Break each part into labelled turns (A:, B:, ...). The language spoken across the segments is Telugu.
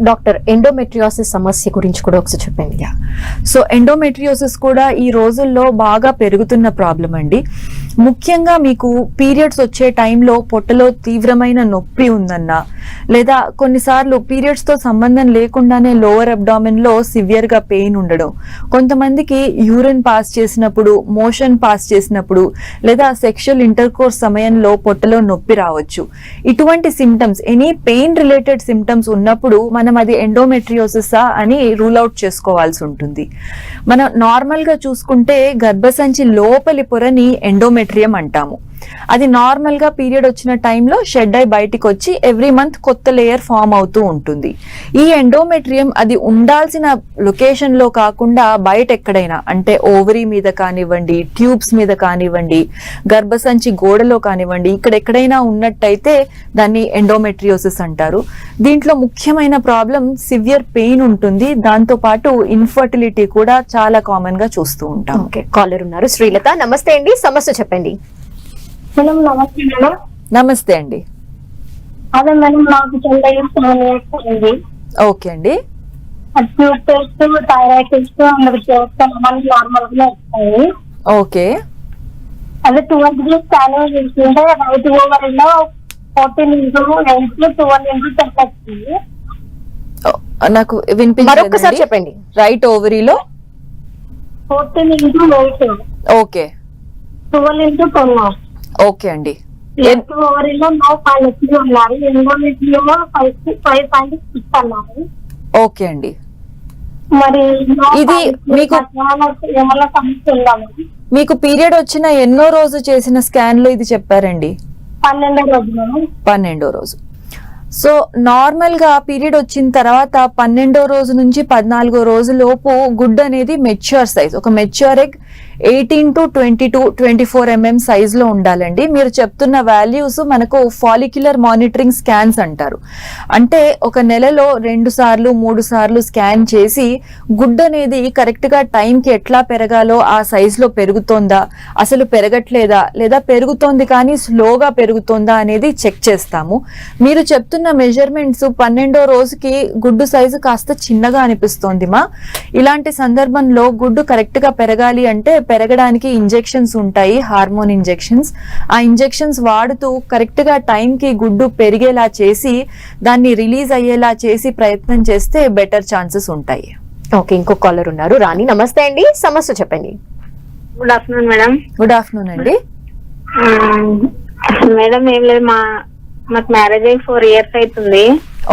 A: డాక్టర్ ఎండోమెట్రియోసిస్ సమస్య గురించి కూడా ఒకసారి చెప్పండి.
B: సో ఎండోమెట్రియోసిస్ కూడా ఈ రోజుల్లో బాగా పెరుగుతున్న ప్రాబ్లం అండి. ముఖ్యంగా మీకు పీరియడ్స్ వచ్చే టైంలో పొట్టలో తీవ్రమైన నొప్పి ఉందన్నా, లేదా కొన్నిసార్లు పీరియడ్స్ తో సంబంధం లేకుండానే లోవర్ అబ్డామిన్ లో సివియర్ గా పెయిన్ ఉండడం, కొంతమందికి యూరిన్ పాస్ చేసినప్పుడు, మోషన్ పాస్ చేసినప్పుడు, లేదా సెక్షువల్ ఇంటర్ కోర్స్ సమయంలో పొట్టలో నొప్పి రావచ్చు. ఇటువంటి symptoms, any pain related symptoms ఉన్నప్పుడు మనం అది ఎండోమెట్రియోసిసా అని రూల్ అవుట్ చేసుకోవాల్సి ఉంటుంది. మనం నార్మల్ గా చూసుకుంటే గర్భసంచి లోపలి పొరని ఎండోమెట్రియం అంటాము. అది నార్మల్ గా పీరియడ్ వచ్చిన టైంలో షెడ్ అయి బయటికి వచ్చి ఎవ్రీ మంత్ కొత్త లేయర్ ఫామ్ అవుతూ ఉంటుంది. ఈ ఎండోమెట్రియం అది ఉండాల్సిన లొకేషన్ లో కాకుండా బయట ఎక్కడైనా, అంటే ఓవరీ మీద కానివ్వండి, ట్యూబ్స్ మీద కానివ్వండి, గర్భసంచి గోడలో కానివ్వండి, ఇక్కడ ఎక్కడైనా ఉన్నట్టయితే దాన్ని ఎండోమెట్రియోసిస్ అంటారు. దీంట్లో ముఖ్యమైన ప్రాబ్లం సివియర్ పెయిన్ ఉంటుంది. దాంతో పాటు ఇన్ఫర్టిలిటీ కూడా చాలా కామన్ గా చూస్తూ ఉంటాం.
A: కాలర్ ఉన్నారు, శ్రీలత. నమస్తే అండి, సమస్య చెప్పండి.
C: మేడం నమస్తే మేడం.
B: నమస్తే అండి.
C: అదే మేడం, నాకు 10 years అయింది.
B: ఓకే అండి.
C: ట్యూబ్ టెస్ట్, థైరాయిడ్ టెస్ట్ అందరు చేస్తాను, మనకి నార్మల్ గా వస్తాయి.
B: ఓకే.
C: అదే 12 days స్కానింగ్ తీసుకుంటే రైట్ ఓవరీలో 14x8 12x10 వచ్చింది.
B: నాకు వినిపించలేదు.
A: మరొకసారి చెప్పండి.
B: రైట్ ఓవరీలో
C: 14x8
B: ఓకే
C: 12x10.
B: ఓకే అండి.
C: లెఫ్ట్ ఓవరీలో నో పాలిసీ ఉన్నారు, ఎండోమెట్రియంలో 5.6 అన్నారు.
B: ఓకే అండి.
C: మరి
B: ఇది మీకు
C: ఏమన్నా సమస్య ఉందా?
B: మీకు పీరియడ్ వచ్చిన ఎన్నో రోజు చేసిన స్కాన్ లో ఇది చెప్పారండి?
C: 12వ రోజు.
B: 12వ రోజు. సో నార్మల్ గా పీరియడ్ వచ్చిన తర్వాత 12వ రోజు నుంచి 14వ రోజు లోపు గుడ్ అనేది మెచ్యూర్ సైజ్, ఒక mature egg 18 to 22, 24 mm size లో ఉండాలండి. మీరు చెప్తున్న వాల్యూస్ మనకు ఫాలిక్యులర్ మానిటరింగ్ స్కాన్స్ అంటారు. అంటే ఒక నెలలో 2 సార్లు 3 సార్లు స్కాన్ చేసి గుడ్ అనేది కరెక్ట్ గా టైం కి ఎట్లా పెరగాలో ఆ సైజ్ లో పెరుగుతోందా, అసలు పెరగట్లేదా, లేదా పెరుగుతోంది కానీ స్లోగా పెరుగుతోందా అనేది చెక్ చేస్తాము. మీరు చెప్తున్న మెజర్మెంట్స్ 12వ రోజుకి గుడ్డు సైజు కాస్త చిన్నగా అనిపిస్తోంది మా. ఇలాంటి సందర్భంలో గుడ్డు కరెక్ట్ గా పెరగాలి అంటే పెరగడానికి ఇంజెక్షన్స్ ఉంటాయి, హార్మోన్ ఇంజెక్షన్స్. ఆ ఇంజెక్షన్స్ వాడుతూ కరెక్ట్ గా టైం కి గుడ్డు పెరిగేలా చేసి దాన్ని రిలీజ్ అయ్యేలా చేసి ప్రయత్నం చేస్తే బెటర్ ఛాన్సెస్ ఉంటాయి.
A: ఓకే, ఇంకో కాలర్ ఉన్నారు, రాణి. నమస్తే అండి, సమస్య చెప్పండి.
C: Good afternoon madam.
B: Good afternoon అండి.
C: మేడం ఏం లేదు, మాకు మ్యారేజ్ అయ్యి 4 years అవుతుంది.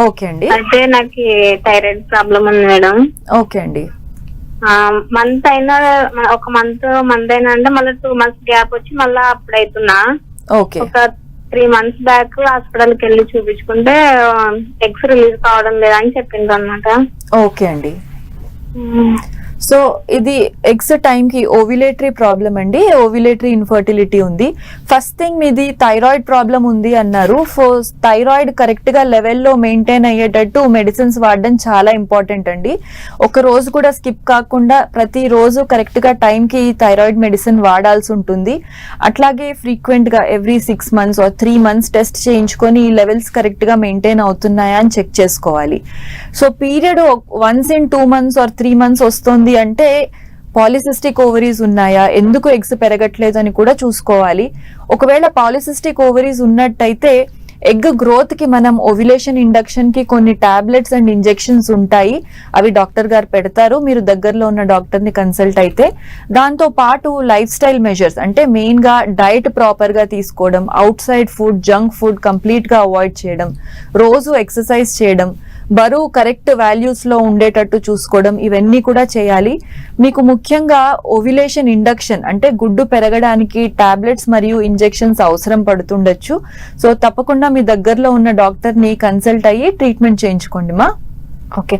B: ఓకే అండి.
C: అయితే నాకు థైరాయిడ్ ప్రాబ్లం ఉంది మేడం.
B: ఓకే అండి.
C: మంత్ అయినా, ఒక మంత్ అయినా అంటే మళ్ళీ 2 months గ్యాప్ వచ్చి మళ్ళీ అప్పుడు అవుతున్నా.
B: ఓకే.
C: ఒక 3 months బ్యాక్ హాస్పిటల్ కి వెళ్ళి చూపించుకుంటే ఎగ్స్ రిలీజ్ కావడం లేదని చెప్పింది అనమాట.
B: ఓకే అండి. సో ఇది ఎగ్స్ టైం కి ఓవ్యులేటరీ ప్రాబ్లం అండి, ఓవ్యులేటరీ ఇన్ఫర్టిలిటీ ఉంది. ఫస్ట్ థింగ్ మీది థైరాయిడ్ ప్రాబ్లం ఉంది అన్నారు. థైరాయిడ్ కరెక్ట్ గా లెవెల్లో మెయింటైన్ అయ్యేటట్టు మెడిసిన్స్ వాడడం చాలా ఇంపార్టెంట్ అండి. ఒక రోజు కూడా స్కిప్ కాకుండా ప్రతి రోజు కరెక్ట్ గా టైం కి థైరాయిడ్ మెడిసిన్ వాడాల్సి ఉంటుంది. అట్లాగే ఫ్రీక్వెంట్ గా every 6 months or 3 months test చేయించుకొని ఈ లెవెల్స్ కరెక్ట్ గా మెయింటైన్ అవుతున్నాయా అని చెక్ చేసుకోవాలి. So period once in 2 months or 3 months వస్తుంది అంటే పాలిసిస్టిక్ ఓవరీస్ ఉన్నాయా, ఎందుకు ఎగ్స్ పెరగట్లేదు అని కూడా చూసుకోవాలి. ఒకవేళ పాలిసిస్టిక్ ఓవరీస్ ఉన్నట్టయితే ఎగ్ గ్రోత్ కి మనం ఓవ్యులేషన్ ఇండక్షన్ కి కొన్ని టాబ్లెట్స్ అండ్ ఇంజెక్షన్స్ ఉంటాయి, అవి డాక్టర్ గారు పెడతారు. మీరు దగ్గరలో ఉన్న డాక్టర్ ని కన్సల్ట్ అయితే. దాంతో పాటు లైఫ్ స్టైల్ మెజర్స్, అంటే మెయిన్ గా డైట్ ప్రాపర్ గా తీసుకోవడం, out side food, junk food complete గా అవాయిడ్ చేయడం, రోజు ఎక్సర్సైజ్ చేయడం, బరువు కరెక్ట్ వాల్యూస్ లో ఉండేటట్టు చూసుకోవడం, ఇవన్నీ కూడా చేయాలి. మీకు ముఖ్యంగా ఓవ్యులేషన్ ఇండక్షన్ అంటే గుడ్డు పెరగడానికి టాబ్లెట్స్ మరియు ఇంజెక్షన్స్ అవసరం పడుతుండొచ్చు. సో తప్పకుండా మీ దగ్గరలో ఉన్న డాక్టర్ ని కన్సల్ట్ అయ్యి ట్రీట్మెంట్ చేయించుకోండి మా.
A: ఓకే.